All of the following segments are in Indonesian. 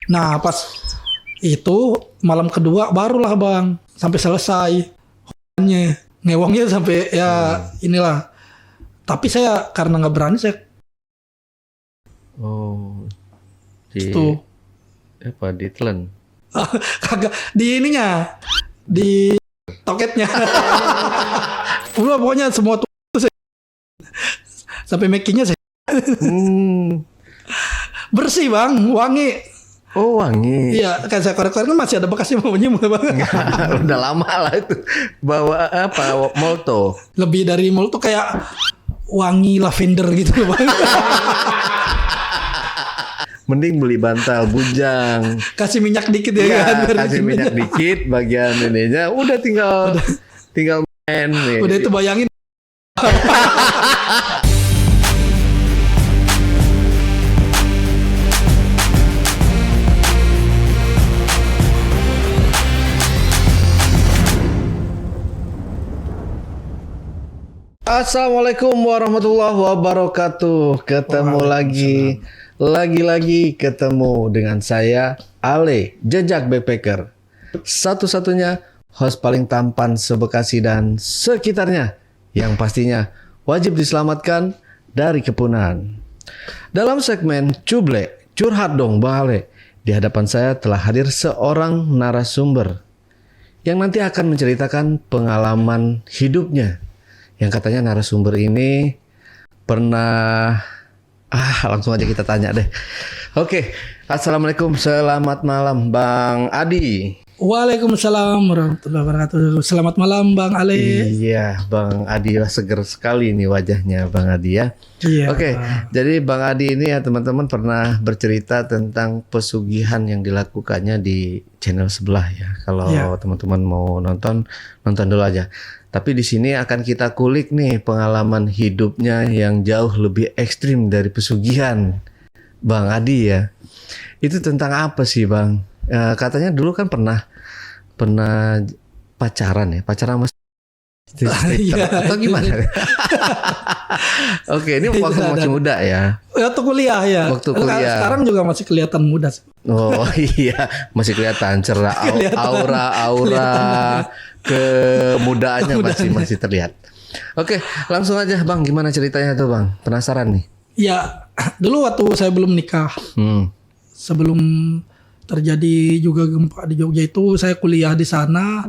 Nah pas itu malam kedua barulah bang sampai selesai ngewongnya sampai ya inilah. Tapi saya karena nggak berani saya di apa ditelan? kagak di ininya di toketnya. Udah pokoknya semua tuh sampai makingnya saya bersih bang, wangi. Oh wangi. Iya, kan saya korek-korek kan masih ada bekasnya baunya bang. Udah lama lah itu. Bawa apa? Molto. Lebih dari molto kayak wangi lavender gitu loh bang. Mending beli bantal bujang. Kasih minyak dikit ya kan. Kasih minyak dikit bagian ininya. Udah tinggal main nih. Udah itu bayangin. Assalamualaikum warahmatullahi wabarakatuh. Ketemu lagi ketemu dengan saya Ale, Jejak Backpacker. Satu-satunya host paling tampan se-Bekasi dan sekitarnya yang pastinya wajib diselamatkan dari kepunahan. Dalam segmen Cuble, curhat dong Bang Ale. Di hadapan saya telah hadir seorang narasumber yang nanti akan menceritakan pengalaman hidupnya. Yang katanya narasumber ini pernah langsung aja kita tanya deh. Oke, assalamualaikum, selamat malam Bang Adi. Waalaikumsalam warahmatullahi wabarakatuh. Selamat malam Bang Ale. Iya, Bang Adi seger sekali nih wajahnya Bang Adi ya. Iya. Oke, jadi Bang Adi ini ya teman-teman pernah bercerita tentang pesugihan yang dilakukannya di channel sebelah ya. Kalau teman-teman mau nonton dulu aja. Tapi di sini akan kita kulik nih pengalaman hidupnya yang jauh lebih ekstrim dari pesugihan Bang Adi ya. Itu tentang apa sih Bang? Katanya dulu kan pernah pacaran sama atau gimana? Oke, ini waktu masih muda ya. Waktu kuliah ya. Waktu kuliah. Sekarang juga masih kelihatan muda. Oh iya, masih kelihatan cerah, aura kemudaannya masih terlihat. Oke, langsung aja Bang, gimana ceritanya tuh Bang? Penasaran nih. Ya, dulu waktu saya belum nikah, sebelum terjadi juga gempa di Jogja itu, saya kuliah di sana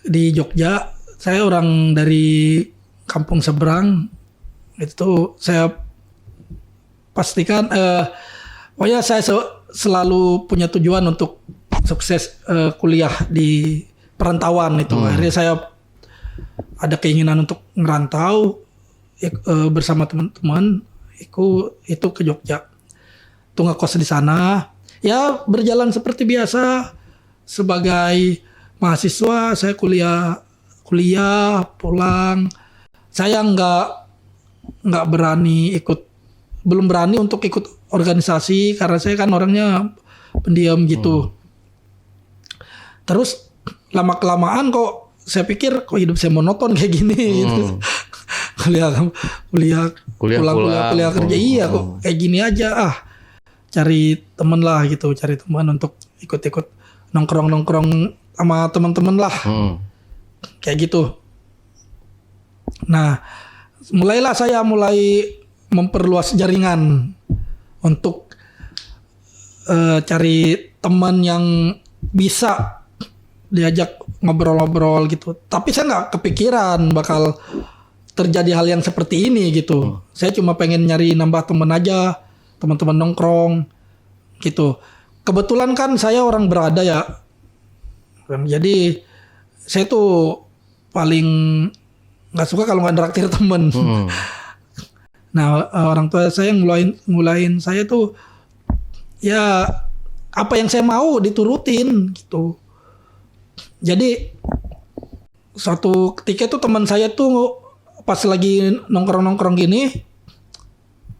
di Jogja. Saya orang dari kampung seberang. Itu saya pastikan, pokoknya saya selalu punya tujuan untuk sukses kuliah di perantauan itu. Akhirnya saya ada keinginan untuk ngerantau bersama teman-teman itu ke Jogja. Itu ngekos di sana. Ya berjalan seperti biasa sebagai mahasiswa. Saya kuliah pulang. Saya nggak belum berani untuk ikut organisasi karena saya kan orangnya pendiam gitu. Terus lama-kelamaan kok saya pikir kok hidup saya monoton kayak gini gitu. Kuliah kerja kok kayak gini aja. Cari teman lah gitu, cari teman untuk ikut-ikut nongkrong sama teman-teman lah. Kayak gitu. Nah, saya mulai memperluas jaringan untuk cari teman yang bisa diajak ngobrol-ngobrol gitu. Tapi saya nggak kepikiran bakal terjadi hal yang seperti ini gitu. Saya cuma pengen nyari nambah teman aja, teman-teman nongkrong gitu. Kebetulan kan saya orang berada ya. Jadi saya tuh paling nggak suka kalau nggak nraktir temen. Nah orang tua saya ngulain saya tuh ya apa yang saya mau diturutin gitu. Jadi suatu ketika tuh teman saya tuh pas lagi nongkrong gini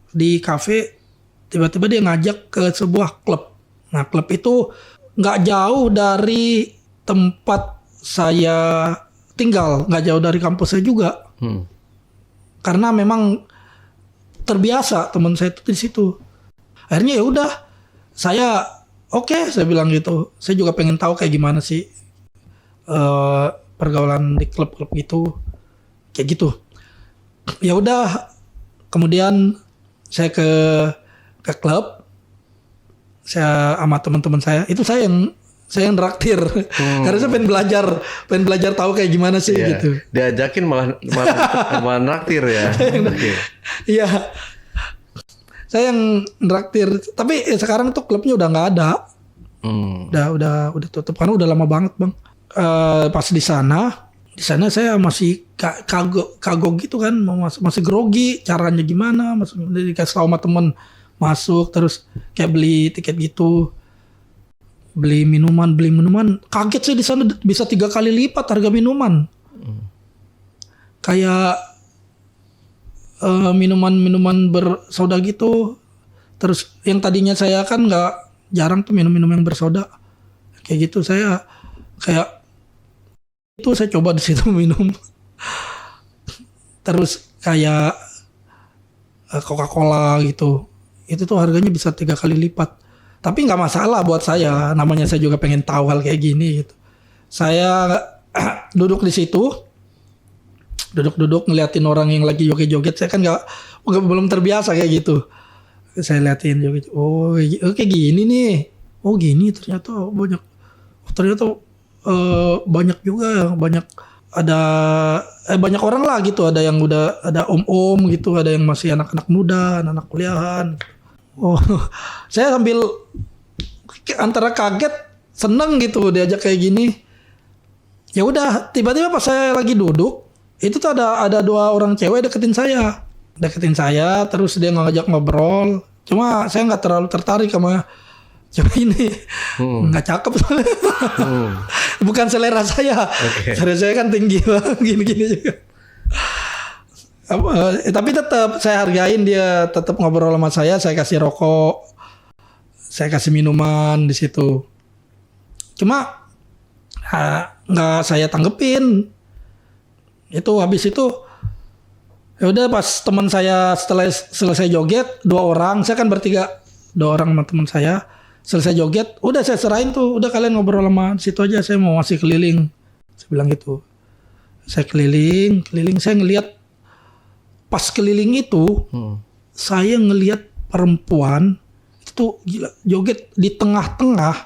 di kafe, tiba-tiba dia ngajak ke sebuah klub. Nah klub itu nggak jauh dari tempat saya tinggal, nggak jauh dari kampus saya juga. Karena memang terbiasa teman saya itu di situ. Akhirnya ya udah, saya oke, saya bilang gitu. Saya juga pengen tahu kayak gimana sih pergaulan di klub-klub gitu, kayak gitu. Ya udah, kemudian saya ke klub, saya sama teman-teman saya, itu saya yang traktir. Karena saya pengen belajar tahu kayak gimana sih gitu. Diajakin malah naktir ya. Iya. Saya yang traktir, tapi sekarang tuh klubnya udah nggak ada. Udah tutup karena udah lama banget, Bang. Pas di sana saya masih kagok gitu kan, masih grogi, caranya gimana, masih dikasih tahu sama temen masuk, terus kayak beli tiket gitu, beli minuman, kaget sih di sana bisa 3 kali lipat harga minuman. Kayak minuman bersoda gitu. Terus yang tadinya saya kan nggak jarang tuh minum yang bersoda, kayak gitu saya kayak itu saya coba di situ minum. Terus kayak Coca-Cola gitu, itu tuh harganya bisa 3 kali lipat. Tapi nggak masalah buat saya, namanya saya juga pengen tahu hal kayak gini gitu. Saya duduk di situ, duduk ngeliatin orang yang lagi joget-joget. Saya kan belum terbiasa kayak gitu. Saya liatin joget, oh kayak gini nih, oh gini ternyata banyak. Banyak juga, ada banyak orang lah gitu, ada yang udah ada om gitu, ada yang masih anak-anak muda, anak kuliahan. Oh, saya sambil antara kaget, seneng gitu diajak kayak gini. Ya udah, tiba-tiba pas saya lagi duduk, itu tuh ada 2 orang cewek deketin saya, terus dia ngajak ngobrol. Cuma saya nggak terlalu tertarik sama cewek ini, nggak cakep soalnya. Bukan selera saya. Selera saya kan tinggi banget, gini-gini juga. Tapi tetap saya hargain, dia tetap ngobrol sama saya kasih rokok, saya kasih minuman di situ. Cuma nggak saya tanggepin. Itu habis itu ya udah, pas teman saya setelah selesai joget 2 orang, saya kan bertiga, 2 orang sama teman saya. Selesai joget, udah saya serahin tuh, udah kalian ngobrol sama situ aja, saya mau masih keliling. Saya bilang gitu. Saya keliling, saya ngelihat pas keliling itu, saya ngelihat perempuan itu tuh gila, joget di tengah-tengah,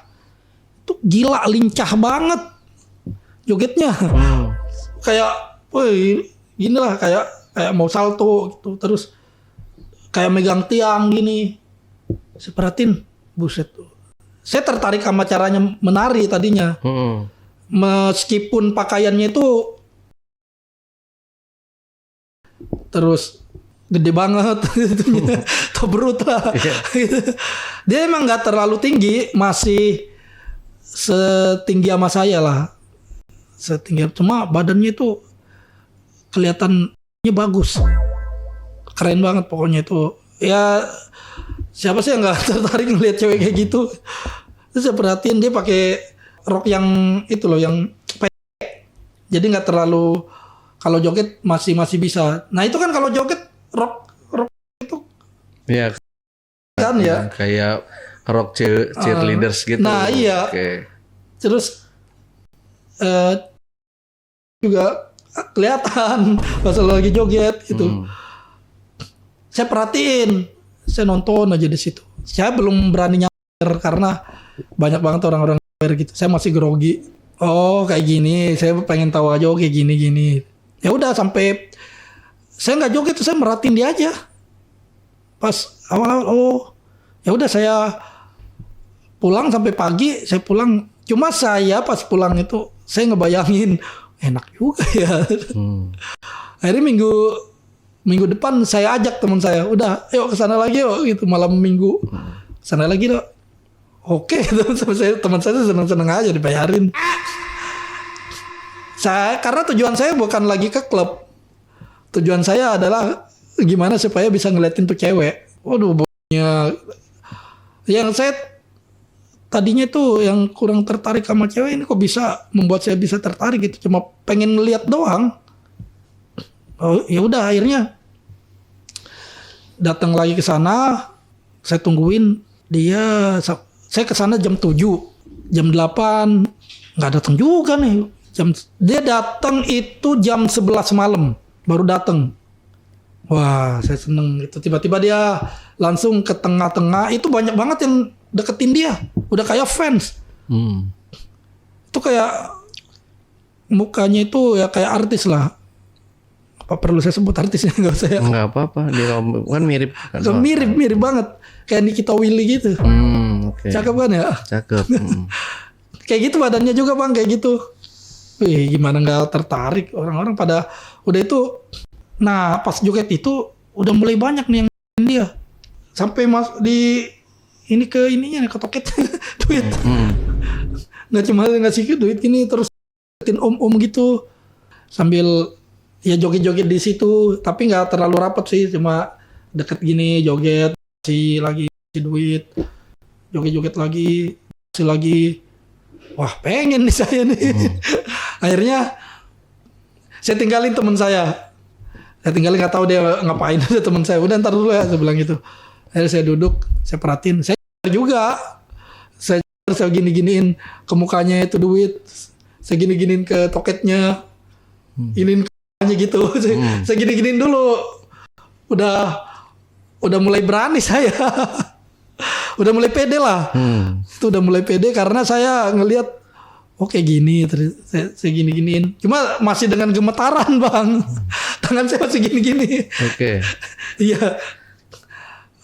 itu gila lincah banget jogetnya. Kayak, woi, gini lah, kayak mau salto gitu, terus kayak megang tiang gini. Saya perhatiin, buset tuh. Saya tertarik sama caranya menari tadinya. Meskipun pakaiannya itu terus gede banget, tobrut lah. Dia emang nggak terlalu tinggi, masih setinggi sama saya lah. Cuma badannya itu kelihatannya bagus, keren banget pokoknya itu. Ya siapa sih yang nggak tertarik ngeliat cewek kayak gitu? Terus saya perhatiin dia pakai rok yang itu loh, yang pendek, jadi nggak terlalu, kalau joget masih bisa. Nah itu kan kalau joget rok itu ya kan ya kayak rock cheerleaders gitu. Nah iya. Terus juga kelihatan pas lagi joget gitu. Saya perhatiin, saya nonton aja di situ. Saya belum berani nyamper karena banyak banget orang-orang gitu. Saya masih grogi. Oh kayak gini, saya pengen tahu aja, kayak gini. Ya udah, sampai saya nggak joget tuh, saya merhatiin dia aja. Pas awal-awal, oh ya udah, saya pulang sampai pagi. Saya pulang, cuma saya pas pulang itu saya ngebayangin, enak juga ya. Akhirnya minggu depan saya ajak teman saya, udah ayo kesana lagi yuk gitu, malam minggu kesana lagi dong. Oke, teman saya seneng aja dibayarin. Karena tujuan saya bukan lagi ke klub, tujuan saya adalah gimana supaya bisa ngeliatin tuh cewek. Waduh, yang saya tadinya tuh yang kurang tertarik sama cewek ini kok bisa membuat saya bisa tertarik gitu, cuma pengen ngeliat doang. Oh ya udah, akhirnya datang lagi ke sana, saya tungguin. Saya ke sana jam 7, jam 8 nggak datang juga nih. Dia datang itu jam 11 malam baru datang. Wah, saya seneng itu. Tiba-tiba dia langsung ke tengah-tengah. Itu banyak banget yang deketin dia. Udah kayak fans. Itu kayak mukanya itu ya kayak artis lah. Apa perlu saya sebut artisnya? Nggak usah ya. Nggak apa-apa. Dia kan mirip. Kan? Mirip banget. Kayak Nikita Willy gitu. Okay. Cakep kan ya? Cakep. Kayak gitu badannya juga bang, kayak gitu. Wih, gimana nggak tertarik orang-orang pada udah itu. Nah pas joget itu udah mulai banyak nih yang dia sampai di ini ke ininya ke toket duit. Nggak cuma ngasih duit gini terus om gitu sambil ya joget-joget di situ, tapi nggak terlalu rapat sih, cuma deket gini joget lagi si duit, joget-joget lagi si lagi. Wah pengen nih saya nih. Akhirnya saya tinggalin teman saya. Saya tinggalin, nggak tahu dia ngapain. Ada teman saya, udah ntar dulu ya, saya bilang gitu. Akhirnya saya duduk, saya perhatiin. Saya juga. Saya gini-giniin ke mukanya itu duit. Saya gini-giniin ke toketnya. Iniin ke gitu. Saya gini-giniin dulu. Udah mulai berani saya. Udah mulai pede lah. Itu udah mulai pede karena saya ngelihat kayak gini, terus saya gini-giniin. Cuma masih dengan gemetaran bang. Tangan saya masih gini-gini. Oke. Iya.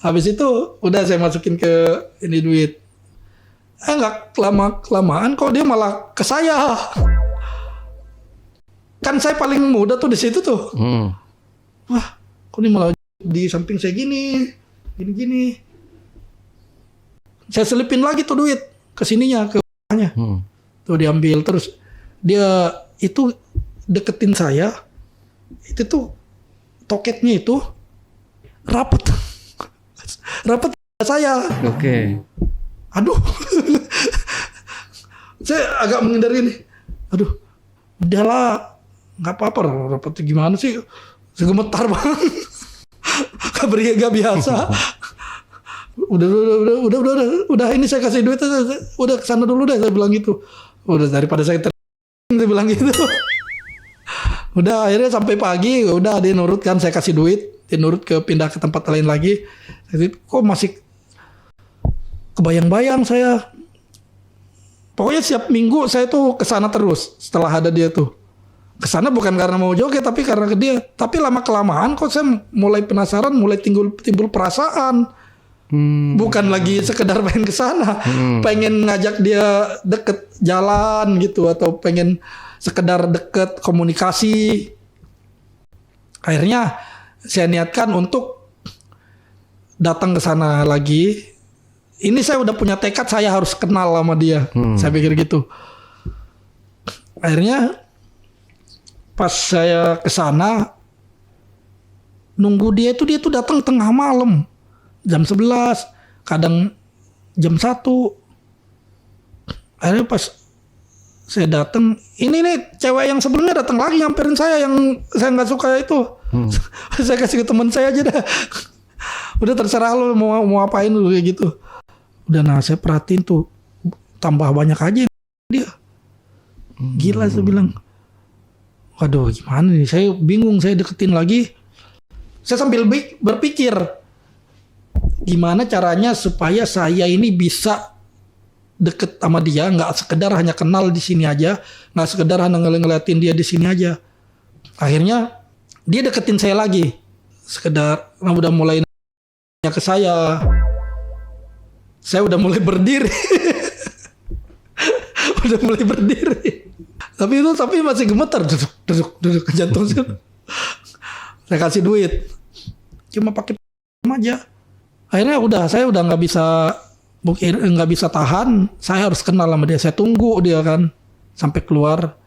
Habis itu udah saya masukin ke ini duit. Nggak kelamaan kok dia malah ke saya. Kan saya paling muda tuh di situ tuh. Wah, kok ini malah di samping saya gini. Saya selipin lagi tuh duit ke sininya, ke bawahnya. Tuh diambil terus dia itu deketin saya. Itu tuh toketnya itu rapet saya. Oke. Aduh. Saya agak menghindari nih. Aduh. Udahlah, nggak apa-apa. Rapet gimana sih? Segemetar banget. Gak biasa. Udah ini saya kasih duit, udah kesana dulu deh, saya bilang gitu. Udah daripada saya saya bilang gitu. Udah akhirnya sampai pagi, udah dia nurut kan, saya kasih duit, dia nurut pindah ke tempat lain lagi. Jadi kok masih kebayang-bayang saya. Pokoknya setiap minggu saya tuh kesana terus setelah ada dia tuh. Kesana bukan karena mau joget tapi karena ke dia. Tapi lama kelamaan kok saya mulai penasaran, mulai timbul perasaan. Bukan lagi sekedar pengen ke sana, pengen ngajak dia deket jalan gitu atau pengen sekedar deket komunikasi. Akhirnya saya niatkan untuk datang ke sana lagi. Ini saya udah punya tekad saya harus kenal sama dia. Saya pikir gitu. Akhirnya pas saya ke sana nunggu dia tuh datang tengah malam. Jam 11, kadang jam 1. Akhirnya pas saya datang, ini nih cewek yang sebelumnya datang lagi nyamperin saya yang saya nggak suka itu. Saya kasih ke teman saya aja dah. Udah terserah lo mau apain dulu kayak gitu. Udah saya perhatiin tuh tambah banyak aja dia. Gila saya bilang. Waduh gimana nih, saya bingung, saya deketin lagi. Saya sambil berpikir gimana caranya supaya saya ini bisa deket sama dia, nggak sekedar hanya kenal di sini aja, nggak sekedar hanya ngeliatin dia di sini aja. Akhirnya dia deketin saya lagi, sekedar udah mulai nanya ke saya udah mulai berdiri, udah mulai berdiri. Tapi masih gemetar, duduk ke jantung saya. Saya kasih duit, cuma pakai aja. Akhirnya saya udah nggak bisa tahan, saya harus kenal sama dia. Saya tunggu dia kan sampai keluar.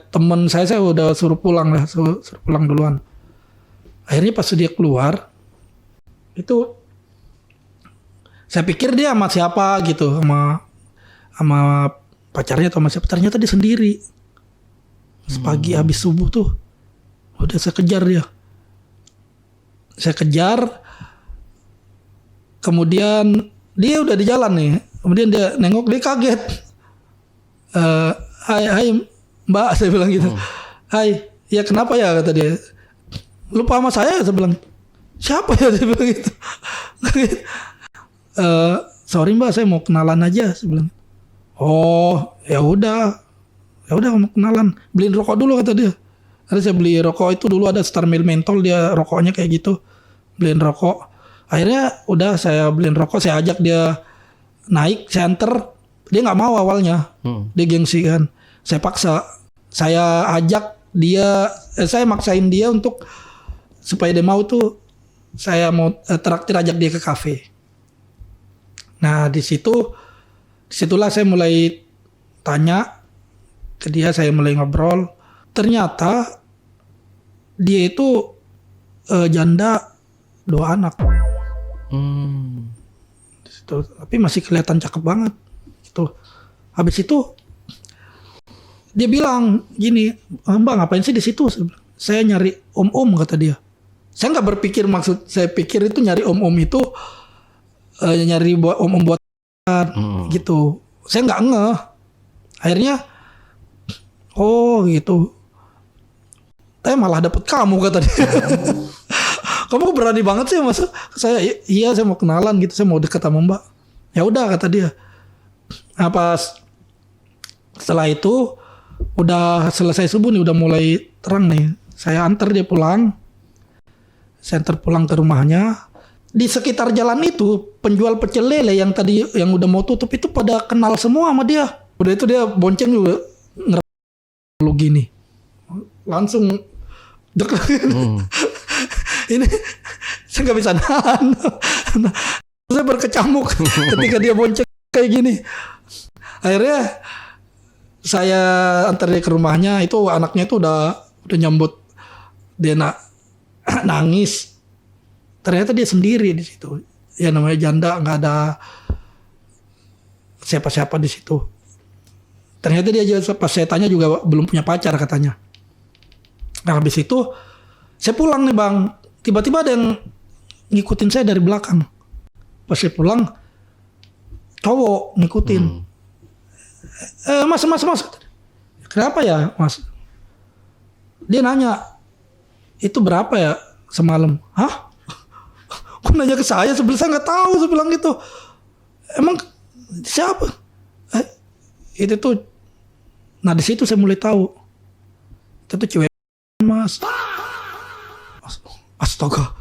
Temen saya udah suruh pulang duluan. Akhirnya pas dia keluar, itu saya pikir dia sama siapa gitu, sama pacarnya atau sama siapa. Ternyata dia sendiri. Pagi habis subuh tuh, udah saya kejar dia. Saya kejar Kemudian dia udah di jalan nih. Kemudian dia nengok, dia kaget. Hai Mbak, saya bilang gitu. Hai, ya kenapa ya, kata dia. Lupa sama saya bilang. Siapa ya, saya bilang gitu. Sorry Mbak, saya mau kenalan aja, saya bilang. Oh, ya udah mau kenalan. Beliin rokok dulu, kata dia. Ada saya beli rokok itu dulu, ada Star Mil Mentol, dia rokoknya kayak gitu. Beliin rokok. Akhirnya udah saya beliin rokok, saya ajak dia naik, saya anter. Dia nggak mau awalnya, dia gengsi kan. Saya paksa, saya ajak dia, saya maksain dia untuk supaya dia mau tuh. Saya mau traktir, ajak dia ke kafe. Nah disitulah saya mulai tanya ke dia, saya mulai ngobrol. Ternyata dia itu janda 2 anak. Tapi masih kelihatan cakep banget. Gitu. Habis itu dia bilang gini, Mbak ngapain sih di situ? Saya nyari om-om, kata dia. Saya nggak berpikir, maksud saya pikir itu nyari om-om itu nyari buat om-om buat gitu. Saya nggak ngeh. Akhirnya oh gitu. Malah dapet kamu, kata dia. Kamu berani banget sih, masa saya iya saya mau kenalan gitu, saya mau deket sama Mbak. Ya udah, kata dia. Nah, pas setelah itu udah selesai subuh nih, udah mulai terang nih. Saya antar dia pulang. Saya antar pulang ke rumahnya. Di sekitar jalan itu penjual pecel lele yang tadi yang udah mau tutup itu pada kenal semua sama dia. Udah itu dia bonceng juga lu gini. Langsung ini saya nggak bisa nahan. Saya berkecamuk ketika dia bonceng kayak gini. Akhirnya saya antar dia ke rumahnya. Itu anaknya itu udah nyambut dia, nangis. Ternyata dia sendiri di situ. Ya namanya janda, nggak ada siapa-siapa di situ. Ternyata dia pas saya tanya juga belum punya pacar, katanya. Nah habis itu saya pulang nih Bang. Tiba-tiba ada yang ngikutin saya dari belakang. Pas saya pulang, cowok ngikutin. Mas. Kenapa ya Mas? Dia nanya, itu berapa ya semalam? Hah? Kok nanya ke saya? Sebelah saya nggak tahu, saya bilang gitu. Emang siapa? Itu tuh. Nah di situ saya mulai tahu. Itu tuh cewek Mas. Astaga.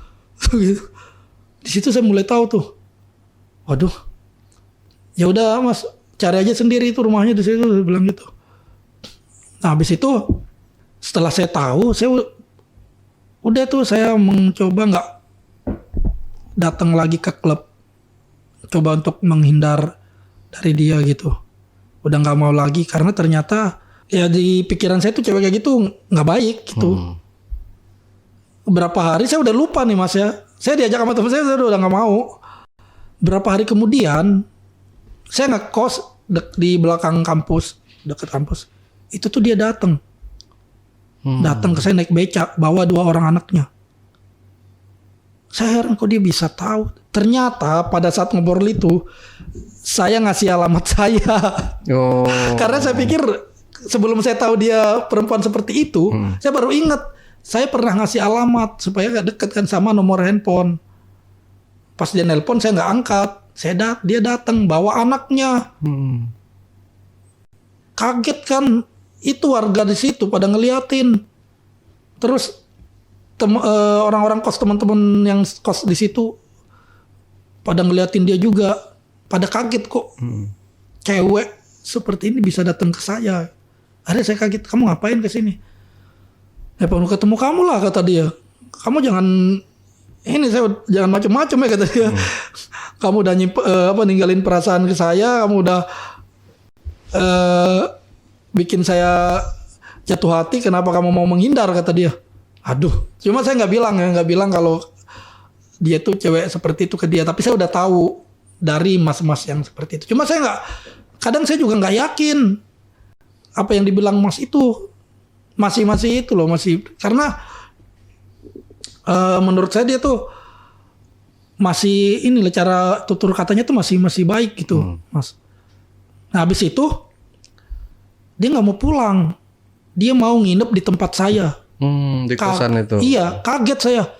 Di situ saya mulai tahu tuh. Waduh. Ya udah Mas, cari aja sendiri itu rumahnya di situ, saya bilang gitu. Nah habis itu setelah saya tahu, saya udah tuh saya mencoba nggak datang lagi ke klub, coba untuk menghindar dari dia gitu. Udah nggak mau lagi karena ternyata ya di pikiran saya tuh cewek kayak gitu nggak baik gitu. Berapa hari saya udah lupa nih Mas ya. Saya diajak sama teman saya udah nggak mau. Berapa hari kemudian saya ngekos di belakang kampus, dekat kampus. Itu tuh dia datang ke saya naik becak, bawa 2 orang anaknya. Saya heran kok dia bisa tahu. Ternyata pada saat ngobrol itu saya ngasih alamat saya. Karena saya pikir sebelum saya tahu dia perempuan seperti itu, saya baru ingat saya pernah ngasih alamat supaya gak deket kan sama nomor handphone. Pas dia nelpon saya nggak angkat. Dia datang bawa anaknya. Kaget kan, itu warga di situ pada ngeliatin. Terus orang-orang kos, teman-teman yang kos di situ pada ngeliatin dia juga, pada kaget kok cewek seperti ini bisa datang ke saya. Akhirnya saya kaget, kamu ngapain ke sini? Ya perlu ketemu kamu lah, kata dia. Kamu jangan jangan macam-macam ya, kata dia. Kamu udah ninggalin perasaan ke saya, kamu udah bikin saya jatuh hati, kenapa kamu mau menghindar, kata dia. Aduh, cuma saya nggak bilang kalau dia tuh cewek seperti itu ke dia, tapi saya udah tahu dari mas-mas yang seperti itu. Cuma kadang saya juga nggak yakin apa yang dibilang mas itu masih itu loh, masih karena menurut saya dia tuh masih ini lah cara tutur katanya tuh masih baik gitu, Mas. Nah, habis itu dia nggak mau pulang. Dia mau nginep di tempat saya. Di kosan itu. Iya, kaget saya.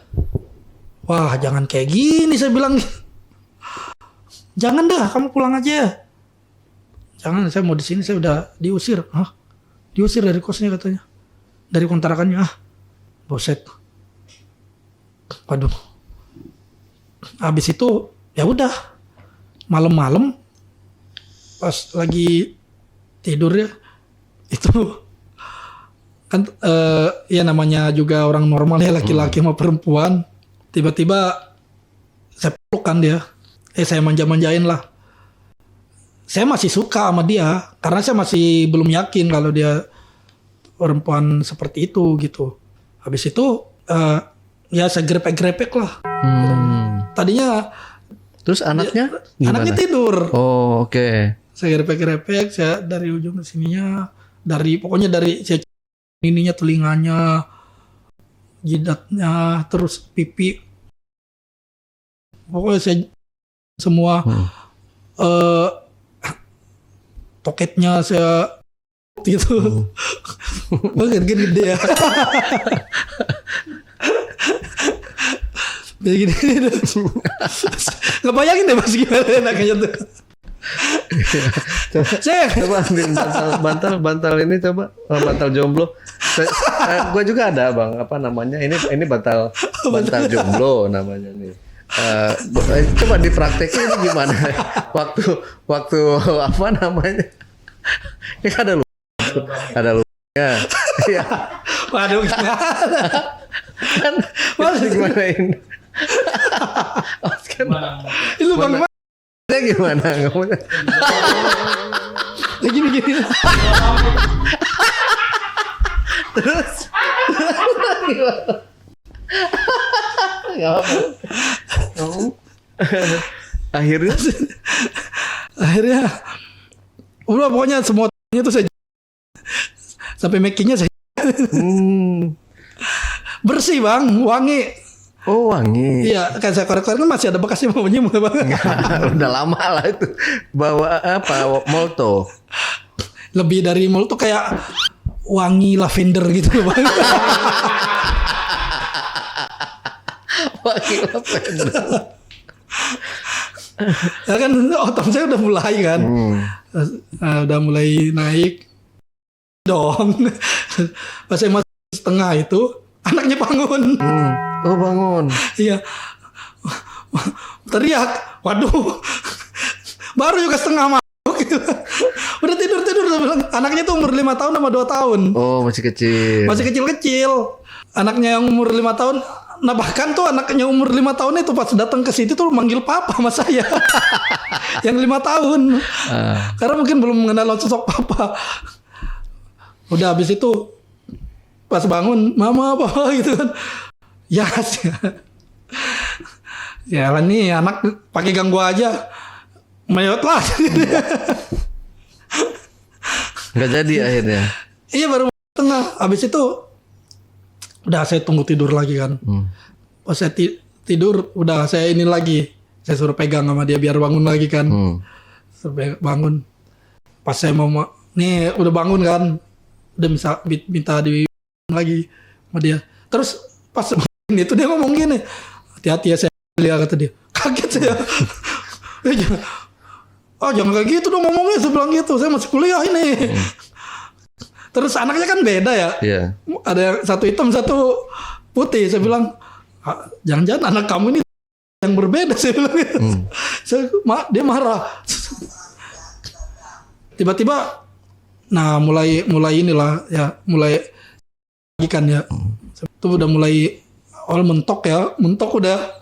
Wah, jangan kayak gini saya bilang. Jangan dah, kamu pulang aja. Jangan, saya mau di sini, saya udah diusir. Hah? Diusir dari kosnya katanya. Dari kontrakannya. Boset. Waduh. Habis itu ya udah. Malam-malam pas lagi tidur ya, itu kan ya namanya juga orang normal ya, laki-laki sama perempuan. Tiba-tiba saya peluk kan dia. Saya manja-manjain lah. Saya masih suka sama dia karena saya masih belum yakin kalau dia perempuan seperti itu gitu. Habis itu ya saya grepek-grepek lah. Tadinya terus anaknya gimana? Anaknya tidur. Oh, oke. Saya grepek-grepek, saya dari ujung ke sininya, pokoknya dari saya ininya, telinganya, jidatnya, terus pipi. Pokoknya saya semua toketnya saya gitu. Banget gede ya. Begini. Nggak bayangin deh Mas gimana enaknya tuh. Saya coba ambil bantal ini, coba bantal jomblo. Gue juga ada bang, apa namanya, ini bantal jomblo namanya nih. Coba dipraktekin ini gimana waktu apa namanya, ini ada lubangnya ya. Waduh, gimana kan gimana ini itu bang gimana ngomongnya? Ya gini. Terus gimana? Gak apa. Akhirnya udah pokoknya semua itu saya sampai makingnya saya bersih bang, wangi. Oh, wangi. Iya, kan saya korek-korek kan masih ada bekasnya baunya mulai bang. Udah lama lah itu. Bawa apa? Molto. Lebih dari molto, kayak wangi lavender gitu loh bang. Wangi lavender. Ya kan otot saya udah mulai kan. Udah mulai naik dong. Pas saya masuk setengah itu anaknya bangun. Oh, bangun. Iya. Teriak. Waduh. Baru juga setengah masuk gitu. Udah tidur saya bilang. Anaknya tuh umur 5 tahun sama 2 tahun. Oh, masih kecil. Masih kecil-kecil. Anaknya yang umur 5 tahun. Nah, bahkan tuh anaknya umur 5 tahun itu pas datang ke situ tuh manggil papa sama saya. Yang 5 tahun. Karena mungkin belum mengenal sosok papa. Udah habis itu pas bangun, mama apa gitu kan. Ya nih anak pakai ganggu aja. Mayot lah. Nggak jadi akhirnya. Iya, baru tengah. Habis itu udah saya tunggu tidur lagi kan. Pas saya tidur udah saya ini lagi. Saya suruh pegang sama dia biar bangun lagi kan. Suruh bangun. Pas saya mau nih udah bangun kan. Udah minta di lagi sama dia. Terus pas itu dia ngomong gini, hati-hati ya saya lihat, kata dia. Kaget saya. Jangan kayak gitu dong ngomongnya, saya bilang gitu. Saya masih kuliah ini. Terus anaknya kan beda ya. Yeah. Ada satu hitam, satu putih. Saya bilang, jangan-jangan anak kamu ini yang berbeda, saya bilang gitu. Dia marah. Tiba-tiba nah mulai inilah ya, mulai kan ya. Itu udah mulai awal mentok udah.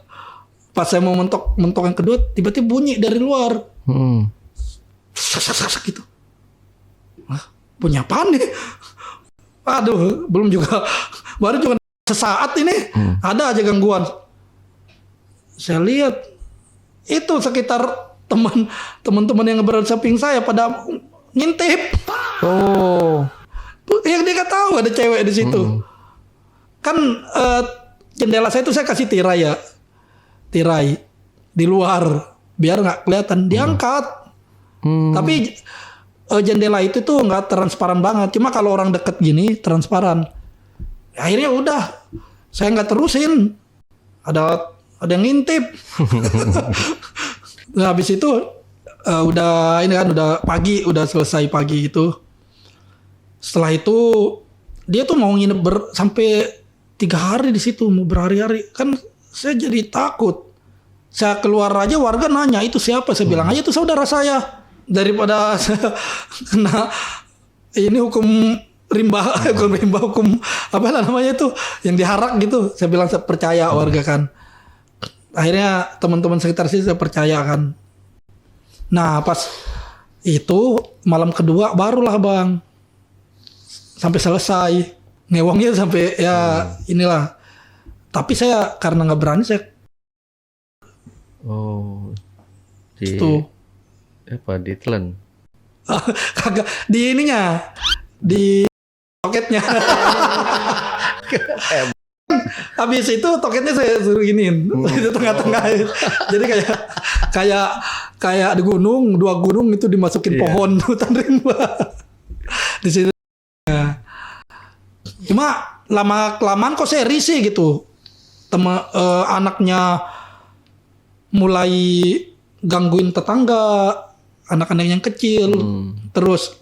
Pas saya mau mentok yang kedua, tiba-tiba bunyi dari luar. Sak gitu. Bunyi apaan nih? Aduh, belum juga. Baru juga sesaat ini ada aja gangguan. Saya lihat itu sekitar teman-teman yang berada samping saya pada ngintip. Oh. Yang dia nggak tahu ada cewek di situ. Kan jendela saya itu saya kasih tirai ya. Tirai. di luar biar nggak kelihatan, diangkat. Tapi jendela itu tuh nggak transparan banget, cuma kalau orang deket gini transparan. Akhirnya udah saya nggak terusin, ada yang ngintip. Nah, habis itu udah ini kan udah pagi, udah selesai pagi itu. Setelah itu dia tuh mau nginep sampai 3 hari di situ, mau berhari-hari. Kan saya jadi takut. Saya keluar aja warga nanya itu siapa, saya bilang aja itu saudara saya. Daripada saya kena ini hukum rimba, hukum apa namanya itu yang diharak gitu. Saya bilang saya percaya warga kan. Akhirnya teman-teman sekitar sini saya percaya kan. Nah pas itu malam kedua barulah Bang sampai selesai ngewongnya sampai ya inilah. Tapi saya karena nggak berani saya itu apa ditelan? kagak di ininya di toketnya. Habis itu toketnya saya suruh giniin di tengah-tengah. Jadi kayak di gunung, 2 gunung itu dimasukin pohon hutan rimba di situ. Cuma lama-kelamaan kok saya risih gitu. Anaknya mulai gangguin tetangga, anak-anak yang kecil. Terus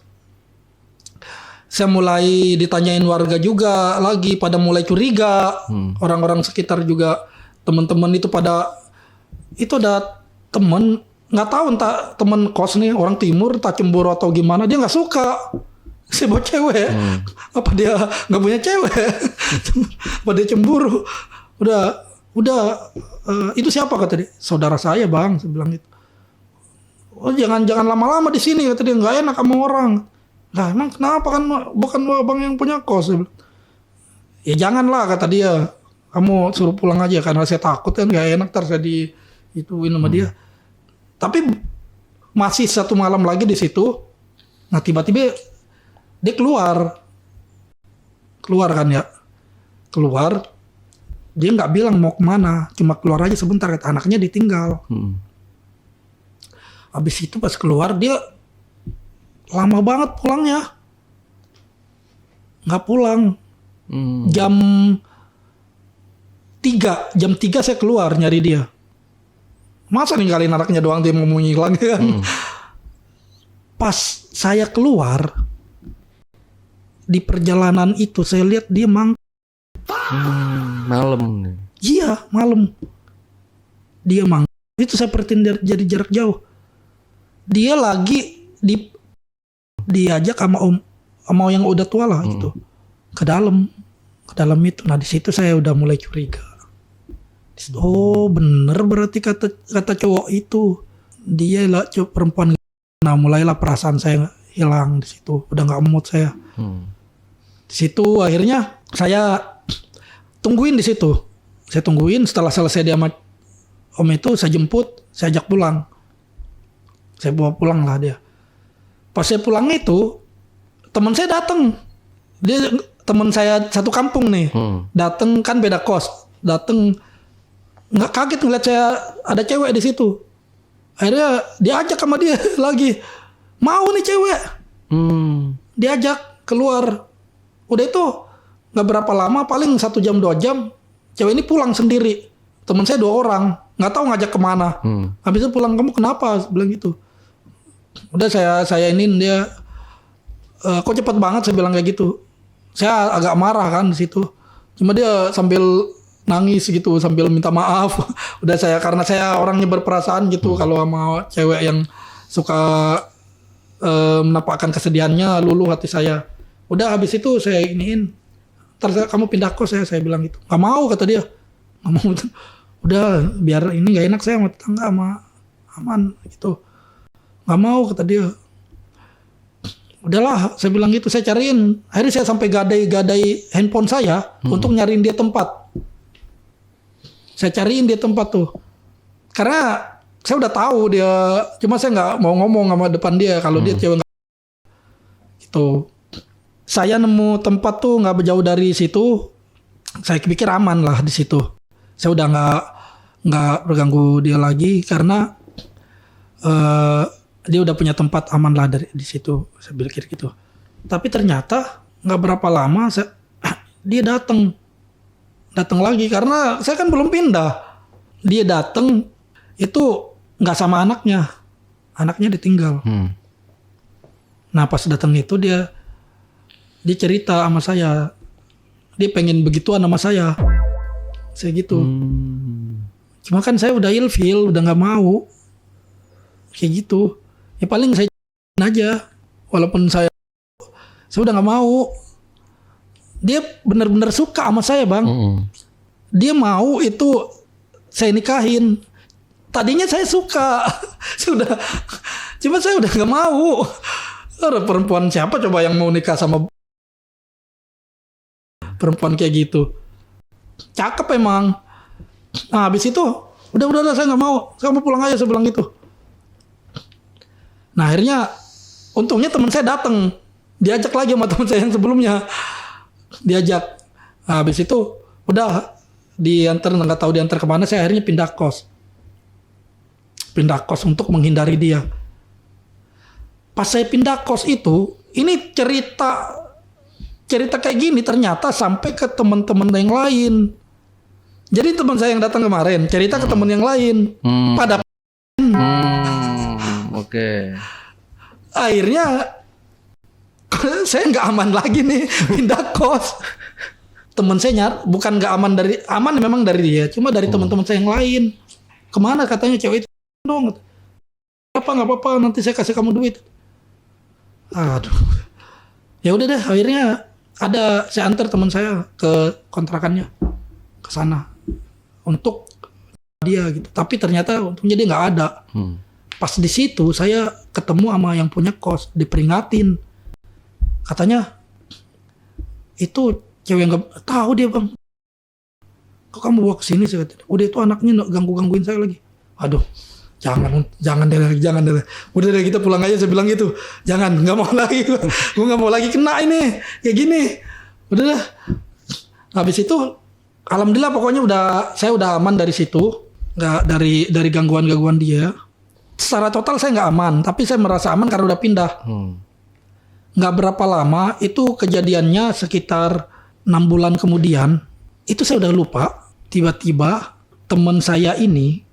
saya mulai ditanyain warga juga lagi, pada mulai curiga. Orang-orang sekitar juga, teman-teman itu pada itu ada temen nggak tahu entah temen kos nih orang timur, tak cemburu atau gimana, dia nggak suka saya bawa cewek. Apa dia nggak punya cewek? Apa dia cemburu? Udah itu siapa kata dia? Saudara saya Bang, saya bilang gitu. Oh jangan lama-lama di sini kata dia, nggak enak sama orang. Lah emang kenapa, kan bukan Bang yang punya kos? Ya janganlah kata dia, kamu suruh pulang aja karena saya takut kan nggak enak ntar saya ituin sama dia. Tapi masih 1 malam lagi di situ. Nah tiba-tiba dia keluar kan ya, keluar. Dia nggak bilang mau kemana, cuma keluar aja sebentar, kata anaknya ditinggal. Habis itu pas keluar dia lama banget pulangnya, nggak pulang. Jam 3 saya keluar nyari dia. Masa ninggalin anaknya doang dia mau ngilang kan? Pas saya keluar di perjalanan itu saya lihat dia malam nih. Iya malam. Dia itu saya perhatiin dari jarak jauh. Dia lagi diajak sama yang udah tua lah gitu ke dalam itu. Nah di situ saya udah mulai curiga. Oh bener berarti kata cowok itu, dia lah perempuan. Nah mulailah perasaan saya hilang di situ, udah nggak mood saya. Di situ akhirnya saya tungguin di situ. Saya tungguin, setelah selesai dia sama om itu saya jemput, saya ajak pulang. Saya bawa pulang lah dia. Pas saya pulang itu teman saya datang. Dia teman saya satu kampung nih. Datang kan beda kos. Datang nggak kaget ngeliat saya ada cewek di situ. Akhirnya diajak sama dia lagi. Mau nih cewek. Diajak keluar. Udah itu nggak berapa lama, paling 1 jam 2 jam, cewek ini pulang sendiri. Teman saya 2 orang, nggak tahu ngajak kemana. Habis itu pulang, kamu kenapa? Bilang gitu. Udah saya iniin dia. Kok cepet banget, saya bilang kayak gitu. Saya agak marah kan di situ. Cuma dia sambil nangis gitu, sambil minta maaf. Udah karena saya orangnya berperasaan gitu. Kalau sama cewek yang suka menampakkan kesedihannya, luluh hati saya. Udah habis itu saya iniin, ntar kamu pindah kos saya bilang gitu. Gak mau kata dia, gak mau. Udah biar ini gak enak saya sama tetangga sama aman gitu. Gak mau kata dia. Udahlah saya bilang gitu, saya cariin. Akhirnya saya sampai gadai handphone saya untuk nyariin dia tempat. Saya cariin dia tempat tuh. Karena saya udah tahu dia, cuma saya nggak mau ngomong sama depan dia kalau dia cewek gitu. Saya nemu tempat tuh nggak jauh dari situ. Saya pikir aman lah di situ. Saya udah nggak berganggu dia lagi karena dia udah punya tempat aman lah dari di situ, saya pikir gitu. Tapi ternyata nggak berapa lama dia datang lagi karena saya kan belum pindah. Dia datang itu nggak sama anaknya ditinggal. Nah pas datang itu dia cerita sama saya, dia pengen begituan sama saya gitu. Cuma kan saya udah ilfil, udah nggak mau kayak gitu. Ya paling saya aja, walaupun saya udah nggak mau. Dia benar-benar suka sama saya, Bang. Dia mau itu saya nikahin. Tadinya saya suka, cuma saya udah nggak mau. Ada perempuan siapa coba yang mau nikah sama perempuan kayak gitu? Cakep emang. Nah habis itu udah saya nggak mau. Saya mau pulang aja, saya bilang gitu. Nah akhirnya untungnya teman saya datang, diajak lagi sama teman saya yang sebelumnya. Diajak. Nah, habis itu udah diantar, nggak tahu diantar kemana. Saya akhirnya pindah kos untuk menghindari dia. Pas saya pindah kos itu, ini cerita kayak gini ternyata sampai ke teman-teman yang lain. Jadi teman saya yang datang kemarin cerita ke teman yang lain. Pada Oke. akhirnya saya nggak aman lagi nih pindah kos. Teman saya bukan nggak aman memang dari dia, cuma dari teman-teman saya yang lain. Kemana katanya cewek itu dong? Nggak apa-apa, nanti saya kasih kamu duit. Aduh, ya udah deh. Akhirnya saya antar teman saya ke kontrakannya, ke sana untuk dia gitu. Tapi ternyata untungnya dia nggak ada. Pas di situ saya ketemu sama yang punya kos, diperingatin. Katanya itu cewek yang gak tahu dia, Bang. Kok kamu bawa ke sini sih? Udah itu anaknya gangguin saya lagi. Aduh, jangan deh. Udah deh kita pulang aja, saya bilang gitu. Jangan, nggak mau lagi. Gue nggak mau lagi kena ini kayak gini. Udah dah. Habis itu, alhamdulillah pokoknya saya udah aman dari situ, nggak dari gangguan dia. Secara total saya nggak aman, tapi saya merasa aman karena udah pindah. Nggak berapa lama itu kejadiannya, sekitar 6 bulan kemudian itu saya udah lupa. Tiba-tiba teman saya ini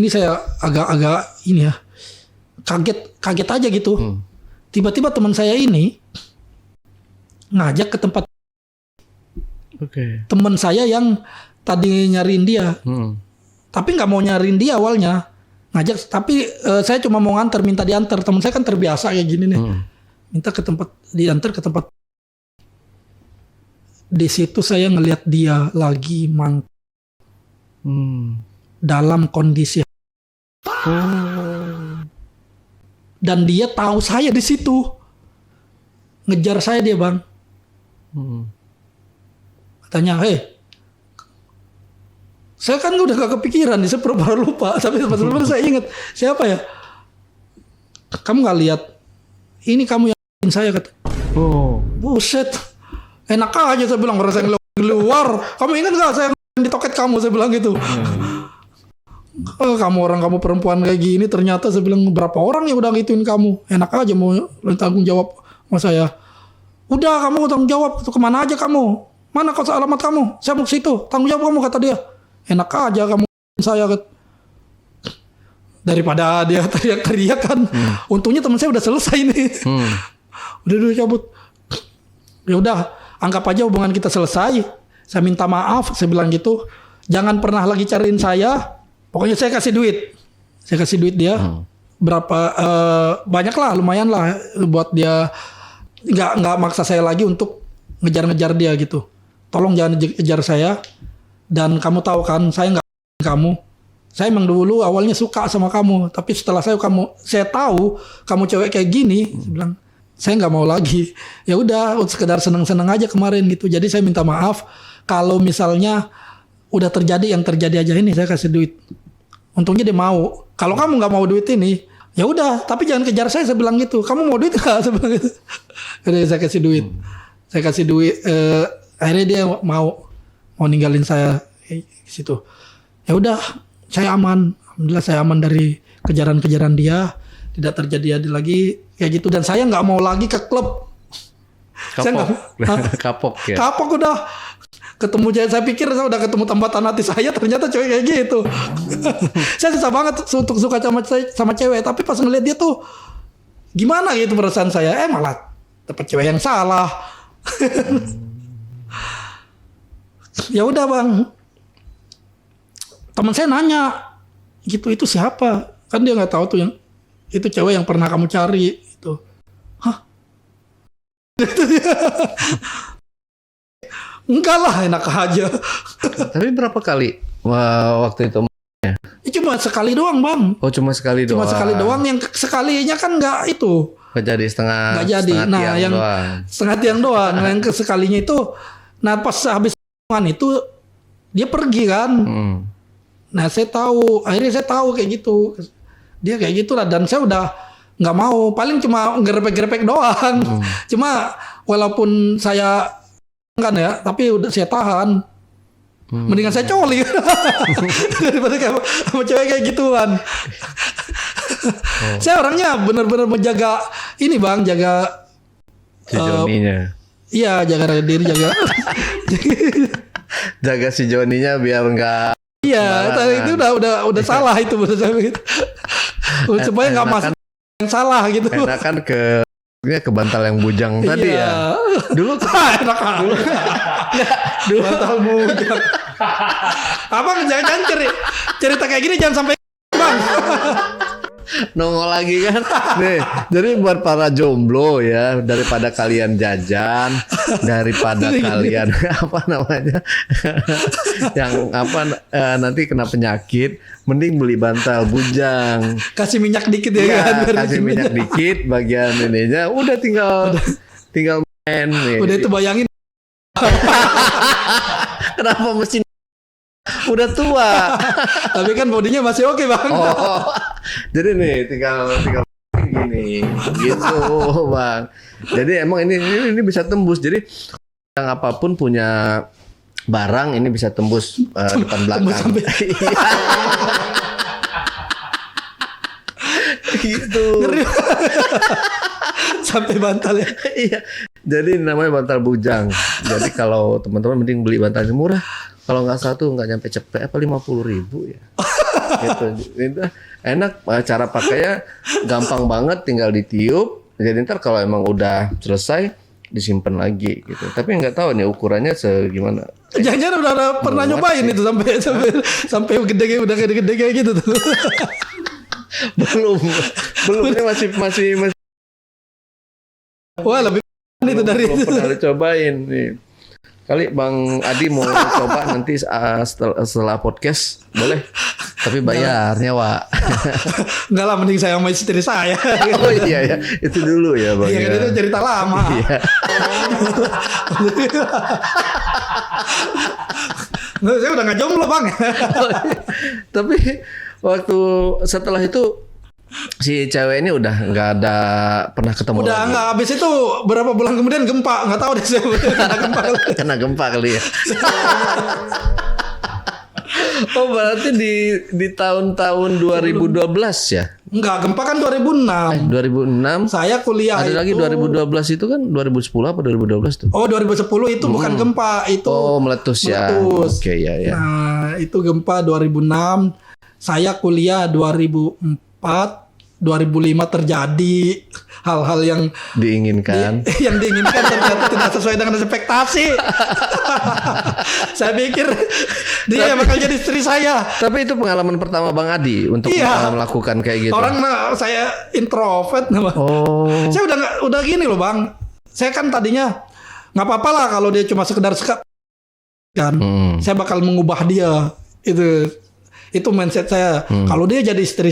saya agak ini ya, kaget aja gitu. Tiba-tiba teman saya ini ngajak ke tempat teman saya yang tadi nyariin dia, tapi nggak mau nyariin dia awalnya, ngajak. Tapi saya cuma mau minta diantar. Teman saya kan terbiasa kayak gini nih. Minta diantar ke tempat. Di situ saya ngelihat dia lagi dalam kondisi dan dia tahu saya di situ, ngejar saya dia, Bang. Katanya, saya kan udah gak kepikiran, saya pura-pura lupa. Tapi sebenarnya saya ingat, siapa ya? Kamu nggak lihat? Ini kamu yang saya, kata. Buset, enak aja saya bilang, orang saya keluar. Kamu ingat nggak saya di toket kamu? Saya bilang gitu. Kamu perempuan kayak gini, ternyata saya bilang berapa orang yang udah gituin kamu. Enak aja mau tanggung jawab sama saya. Udah kamu tanggung jawab, kemana aja kamu? Mana kos alamat kamu? Saya mau ke situ, tanggung jawab kamu, kata dia. Enak aja kamu saya, kata. Daripada dia teriak-teriak kan. Untungnya teman saya udah selesai nih. Udah cabut. Ya udah, anggap aja hubungan kita selesai. Saya minta maaf, saya bilang gitu. Jangan pernah lagi cariin saya. Pokoknya saya kasih duit. Saya kasih duit dia. Berapa banyak lah, lumayan lah buat dia nggak maksa saya lagi untuk ngejar-ngejar dia gitu. Tolong jangan kejar saya. Dan kamu tahu kan, saya nggak kamu. Saya emang dulu awalnya suka sama kamu, tapi setelah saya tahu kamu cewek kayak gini, saya bilang saya nggak mau lagi. Ya udah, sekedar seneng-seneng aja kemarin gitu. Jadi saya minta maaf kalau misalnya udah terjadi yang terjadi aja ini, saya kasih duit. Untungnya dia mau. Kalau kamu nggak mau duit ini, ya udah, tapi jangan kejar saya bilang gitu. Kamu mau duit nggak? Saya bilang gitu. Jadi saya kasih duit. Saya kasih duit. Akhirnya dia mau ninggalin saya di situ. Ya udah, saya aman. Alhamdulillah saya aman dari kejaran-kejaran dia, tidak terjadi lagi kayak gitu. Dan saya nggak mau lagi ke klub. Saya Kapok ya. Kapok udah ketemu cewek, saya pikir saya udah ketemu tambatan hati saya, ternyata cewek kayak gitu. Saya susah banget untuk suka sama cewek, tapi pas ngeliat dia tuh gimana gitu perasaan saya, malah dapet cewek yang salah. Ya udah bang, teman saya nanya gitu, itu siapa? Kan dia nggak tahu tuh yang itu cewek yang pernah kamu cari itu. Hah? Enggak lah, enak aja. Tapi berapa kali waktu itu? Cuma sekali doang bang. Oh cuma sekali doang. Cuma sekali doang, yang sekalinya kan nggak itu. Nggak jadi setengah Nah tiang yang doang. setengah tiang doang. Nah yang sekalinya itu, nah pas habis itu dia pergi kan. Nah saya tahu, akhirnya saya tahu kayak gitu. Dia kayak gitulah, dan saya udah nggak mau. Paling cuma gerepek-gerepek doang. Cuma walaupun saya kan ya, tapi udah saya tahan. Mendingan saya coli daripada sama cewek kayak gituan. Saya orangnya benar-benar menjaga ini bang, jaga si Joninya. Iya, jaga diri, jaga si Joninya biar enggak. Iya, itu udah salah itu menurut saya gitu. Supaya nggak masuk yang salah gitu. Enakan ke bantal yang bujang tadi ya. Dulu enak dulu bantal bujang. Abang jangan cerita kayak gini jangan sampai bang. Nongol lagi kan. Nih, jadi buat para jomblo ya, daripada kalian jajan, daripada kalian apa namanya? yang nanti kena penyakit, mending beli bantal bujang. Kasih minyak dikit ya kan. Kasih minyak dikit bagian ininya, udah tinggal main nih. Udah itu bayangin. Kenapa mesin udah tua? Tapi kan bodinya masih oke bang. Oh, jadi nih tinggal gini gitu bang. Jadi emang ini bisa tembus. Jadi yang apapun punya barang ini bisa tembus depan belakang. Gitu. Sampai bantal ya. Iya. Jadi namanya bantal bujang. Jadi kalau teman-teman mending beli bantal yang murah. Kalau nggak satu nggak nyampe cepet apa 50.000 ya. Gitu. Itu enak, cara pakainya gampang banget, tinggal ditiup. Jadi ntar kalau emang udah selesai disimpan lagi gitu. Tapi nggak tahu nih ukurannya segimana. Jangan-jangan udah pernah nyobain itu sampai gede udah gede kayak gitu tuh. belum ini masih wah lebih itu dari belum itu. Pernah dicobain nih. Kali Bang Adi mau coba nanti setelah podcast boleh, tapi bayarnya Wak. Enggak lah, mending saya sama istri saya. Oh iya ya, itu dulu ya Bang. Iya kan, itu cerita lama. Iya. Saya udah nggak jomblo bang. Tapi waktu setelah itu si cewek ini udah nggak ada pernah ketemu udah lagi. nggak, habis itu berapa bulan kemudian gempa, nggak tahu deh saya kena gempa kali ya. Oh berarti di tahun-tahun 2012 ya? Enggak, gempa kan 2006. 2006. Saya kuliah ada itu. Lagi 2012 itu kan 2010 apa 2012 tuh? Oh 2010 itu bukan gempa, itu meletus ya. Oke ya. Nah itu gempa 2006. Saya kuliah 2004. 2005 terjadi hal-hal yang diinginkan. Yang diinginkan ternyata tidak sesuai dengan ekspektasi. Saya pikir dia bakal jadi istri saya. Tapi itu pengalaman pertama Bang Adi untuk melakukan kayak gitu. Orang saya introvert. Oh. Saya udah gini loh Bang. Saya kan tadinya nggak apa-apa lah kalau dia cuma sekedar kan. Saya bakal mengubah dia. Itu mindset saya. Kalau dia jadi istri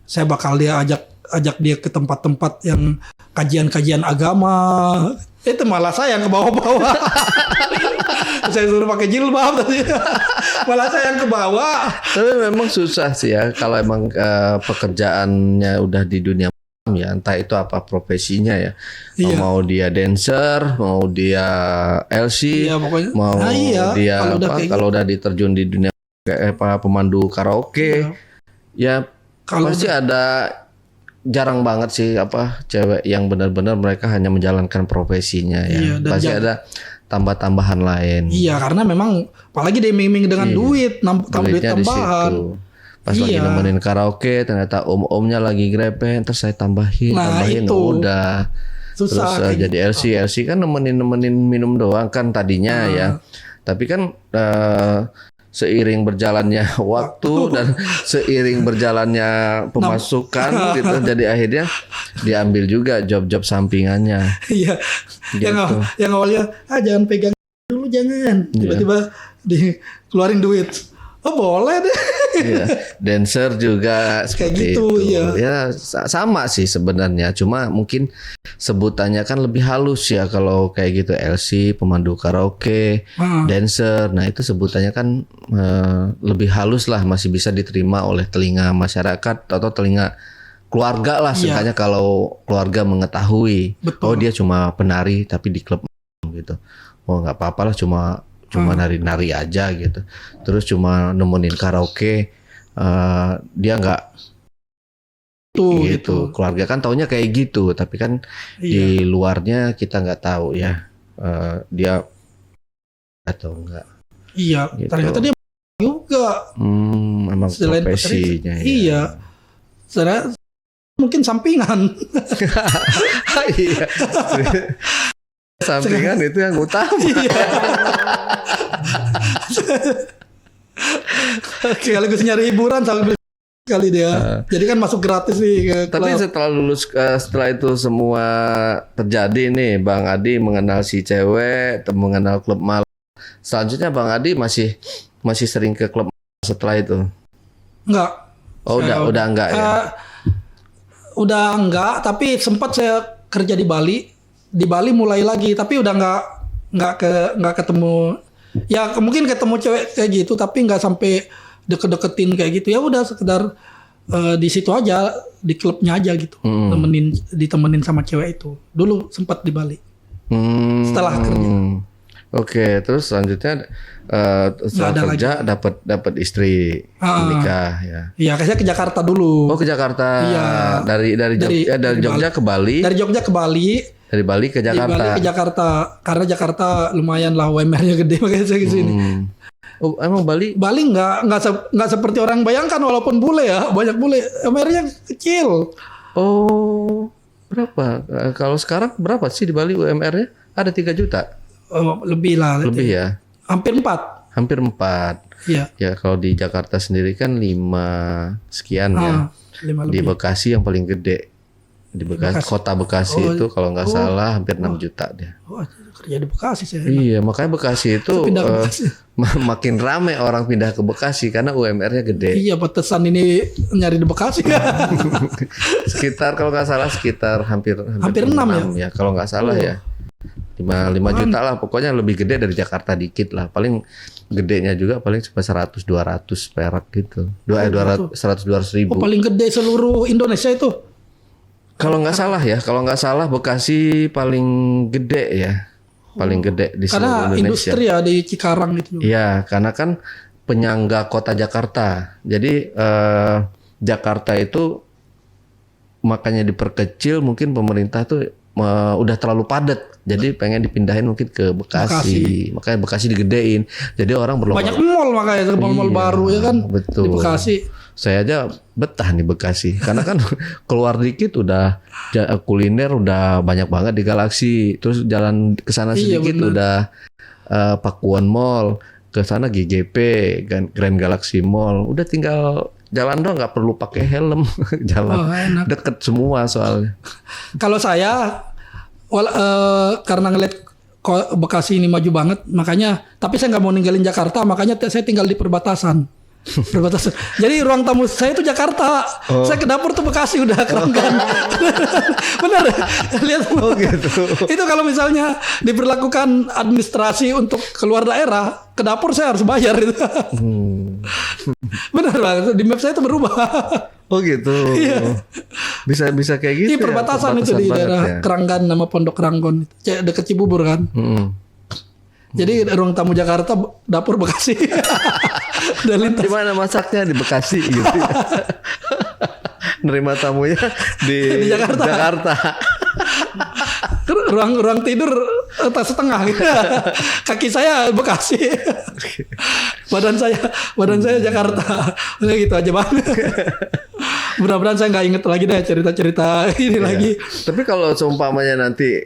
saya bakal ajak dia ke tempat-tempat yang kajian-kajian agama. Itu malah saya yang ke bawah-bawah. Saya suruh pakai jilbab tadi. Malah saya yang ke bawah. Tapi memang susah sih ya kalau emang pekerjaannya udah di dunia ya, entah itu apa profesinya ya. Iya. Mau dia dancer, mau dia LC, iya, pokoknya. mau dia kalau udah diterjun di dunia pemandu karaoke. Ya Kalau pasti ada, jarang banget sih cewek yang benar-benar mereka hanya menjalankan profesinya ya. Iya, dan Pasti ada tambah-tambahan lain. Iya, karena memang apalagi dia iming-iming dengan duit, duit Duitnya di tambahan. situ. Pas lagi nemenin karaoke ternyata om-omnya lagi grepe, terus saya tambahin itu. udah. Susah. Terus jadi LC kan nemenin minum doang kan tadinya ya. Tapi kan seiring berjalannya waktu dan seiring berjalannya pemasukan gitu, jadi akhirnya diambil juga job-job sampingannya. Iya. Gitu. Yang awalnya jangan pegang dulu, jangan. Tiba-tiba dikeluarin duit. Oh boleh deh. Iya. Dancer juga seperti gitu, itu. iya. Ya sama sih sebenarnya, cuma mungkin sebutannya kan lebih halus ya kalau kayak gitu, LC, pemandu karaoke, dancer. Nah itu sebutannya kan lebih halus lah, masih bisa diterima oleh telinga masyarakat atau telinga keluarga lah. Seenggaknya kalau keluarga mengetahui, oh dia cuma penari tapi di klub gitu. Oh nggak apa-apa lah, cuma nari-nari aja gitu. Terus cuma nemenin karaoke, dia nggak gitu. Keluarga kan taunya kayak gitu, tapi kan di luarnya kita nggak tahu ya, dia atau enggak. Iya, gitu. Ternyata dia juga. Emang Selain profesinya. Iya. Sebenarnya mungkin sampingan. Iya. Sampingan itu yang utama. Sekaligus nyari hiburan kali dia. Jadi kan masuk gratis nih ke klub. Tapi setelah lulus, setelah itu semua terjadi nih, Bang Adi mengenal si cewek, mengenal klub malam. Selanjutnya Bang Adi masih sering ke klub setelah itu? Enggak. Oh udah enggak ya? Udah enggak, tapi sempat saya kerja di Bali. Di Bali mulai lagi, tapi udah nggak ketemu. Ya mungkin ketemu cewek kayak gitu, tapi nggak sampai deket-deketin kayak gitu. Ya udah sekedar di situ aja, di klubnya aja gitu. Ditemenin sama cewek itu. Dulu sempat di Bali. Setelah kerja. Oke, terus selanjutnya setelah kerja dapat istri, menikah ya. Iya, saya ke Jakarta dulu. Oh, ke Jakarta. Iya. Dari Jogja ke Bali. Dari Jogja ke Bali. Dari Bali ke Jakarta. Dari Bali ke Jakarta, karena Jakarta lumayan lah UMR-nya gede, makanya saya ke sini. Oh, emang Bali nggak seperti orang bayangkan, walaupun bule ya, banyak bule, UMR-nya kecil. Oh, berapa? Kalau sekarang berapa sih di Bali UMR-nya? Ada 3 juta? Lebih lah. Lebih ya? Hampir 4. Hampir 4. Iya. Ya kalau di Jakarta sendiri kan 5 sekian ya. 5 di lebih. Bekasi yang paling gede. Di Bekasi. Kota Bekasi itu kalau nggak salah hampir 6 juta dia. Oh, kerja di Bekasi saya. Iya, makanya Bekasi itu Bekasi. makin rame orang pindah ke Bekasi karena UMR-nya gede. Iya, pantesan ini nyari di Bekasi. Sekitar kalau nggak salah hampir 6 ya. Kalau nggak salah ya. 5 juta lah, pokoknya lebih gede dari Jakarta dikit lah. Paling gedenya juga paling cuma 100-200 perak gitu. 100-200 ribu. Oh, paling gede seluruh Indonesia itu. Kalau nggak salah Bekasi paling gede ya. Paling gede di seluruh Indonesia. Karena industri ya di Cikarang itu. Iya, karena kan penyangga kota Jakarta. Jadi Jakarta itu makanya diperkecil, mungkin pemerintah tuh udah terlalu padat. Jadi pengen dipindahin mungkin ke Bekasi. Makanya Bekasi digedein. Jadi orang berlomba. Banyak mall makanya, mall baru ya kan. Betul. Di Bekasi. Saya aja betah nih Bekasi. Karena kan keluar dikit udah kuliner udah banyak banget di Galaxy. Terus jalan ke sana sedikit udah Pakuan Mall, ke sana GGP, Grand Galaxy Mall. Udah tinggal jalan doang, nggak perlu pakai helm. Jalan deket semua soalnya. Kalau saya karena ngeliat Bekasi ini maju banget, makanya, tapi saya nggak mau ninggalin Jakarta, makanya saya tinggal di perbatasan. Jadi ruang tamu saya itu Jakarta. Saya ke dapur tuh Bekasi udah kerangkan. Bener, lihat. Oh gitu. Itu kalau misalnya diberlakukan administrasi untuk keluar daerah, ke dapur saya harus bayar itu. Bener banget, di map saya itu berubah. Oh gitu. Iya. Bisa kayak gitu. Di perbatasan itu di daerah Keranggan, nama Pondok Ranggon, deket Cibubur kan. Jadi ruang tamu Jakarta, dapur Bekasi. Udah lintas. Di mana masaknya? Di Bekasi gitu. Nerima tamunya di Jakarta. Ruang tidur tas setengah gitu. Kaki saya Bekasi. badan saya Jakarta. Udah gitu aja Bang. Mudah-mudahan saya nggak inget lagi deh cerita-cerita ini lagi. Tapi kalau seumpamanya nanti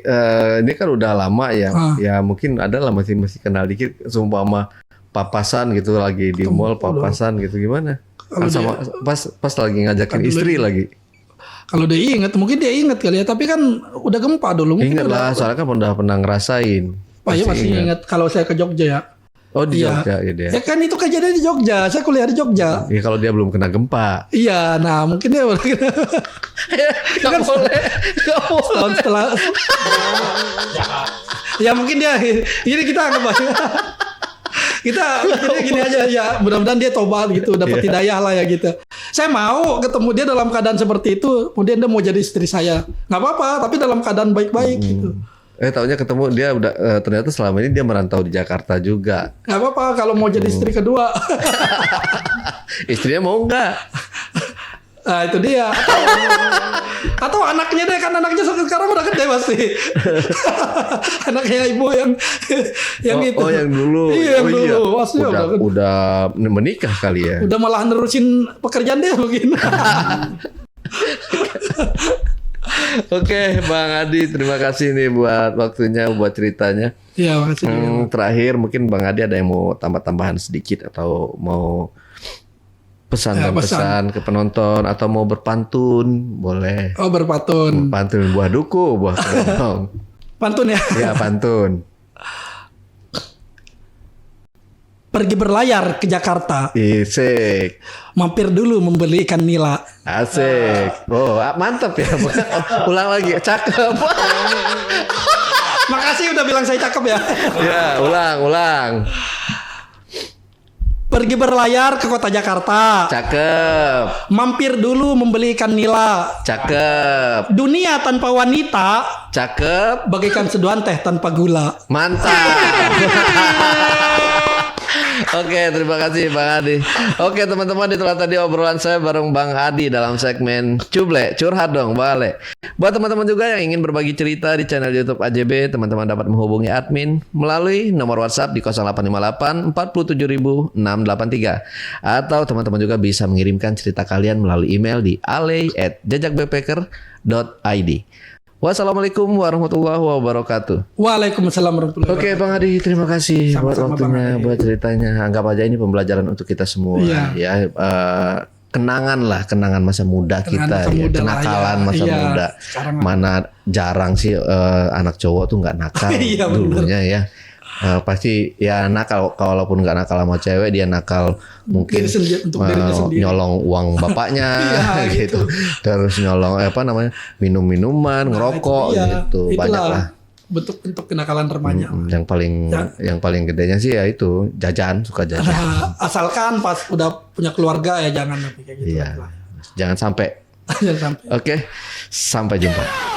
ini kan udah lama ya, ya mungkin ada lah masih kenal dikit. Seumpama papasan gitu lagi di mall papasan gitu gimana? Kan sama pas lagi ngajakin istri lagi. Kalau dia inget, mungkin dia inget kali ya. Tapi kan udah gempa dulu. Ingat lah, soalnya kan udah pernah ngerasain. Pak ya masih ingat kalau saya ke Jogja ya. Oh di Jogja ya dia. Ya kan itu kejadian di Jogja. Saya kuliah di Jogja. Ya kalau dia belum kena gempa. Iya, nah mungkin dia udah kena. Gak boleh. Tahun setelah. Ya mungkin dia. Ini kita anggap aja. Kita mikirnya gini aja ya, mudah-mudahan dia tobat gitu, dapat hidayah lah ya gitu. Saya mau ketemu dia dalam keadaan seperti itu, kemudian dia mau jadi istri saya. Nggak apa-apa, tapi dalam keadaan baik-baik gitu. Taunya ketemu dia udah ternyata selama ini dia merantau di Jakarta juga. Nggak apa-apa kalau mau jadi istri kedua. Istrinya mau nggak? Nah itu dia. Atau anaknya deh, kan anaknya sekarang udah gede pasti. Anaknya ibu yang itu. Oh yang dulu. Iya yang dulu. Iya. Udah menikah kali ya. Udah malah nerusin pekerjaan dia mungkin. Oke, Bang Adi, terima kasih nih buat waktunya, buat ceritanya. Iya, makasih. Terakhir mungkin Bang Adi ada yang mau tambah-tambahan sedikit atau mau pesan ke penonton atau mau berpantun, boleh. Oh, berpantun. Pantun buah duku, buah kerendong. Pantun ya? Iya, pantun. Pergi berlayar ke Jakarta. Asik. Mampir dulu membeli ikan nila. Asik. Oh, mantap ya. Ulang lagi. Cakep. Makasih udah bilang saya cakep ya. Ya, ulang. Pergi berlayar ke kota Jakarta. Cakep. Mampir dulu membeli ikan nila. Cakep. Dunia tanpa wanita. Cakep. Bagaikan seduhan teh tanpa gula. Mantap. Oke, terima kasih Bang Adi. Oke teman-teman, itulah tadi obrolan saya bareng Bang Adi dalam segmen Cuble, curhat dong balik. Buat teman-teman juga yang ingin berbagi cerita di channel YouTube AJB, teman-teman dapat menghubungi admin melalui nomor WhatsApp di 0858 47683. Atau teman-teman juga bisa mengirimkan cerita kalian melalui email di alay@jejakbackpacker.id. Wassalamualaikum warahmatullahi wabarakatuh. Waalaikumsalam warahmatullahi wabarakatuh. Oke Bang Adi, terima kasih buat Sama-sama, waktunya, buat ceritanya. Anggap aja ini pembelajaran untuk kita semua. Ya, kenangan masa muda kita, kenakalan masa muda. Mana jarang sih anak cowok tuh nggak nakal dulunya ya. Pasti ya nakal, kalaupun nggak nakal sama cewek dia nakal mungkin nyolong uang bapaknya gitu. Terus nyolong minum-minuman, ngerokok gitu. Banyak lah bentuk kenakalan remaja. Yang paling gedenya sih ya itu suka jajan. Asalkan pas udah punya keluarga ya jangan kayak gitu. Iya. Jangan sampai. Jangan sampai. Oke. Sampai jumpa.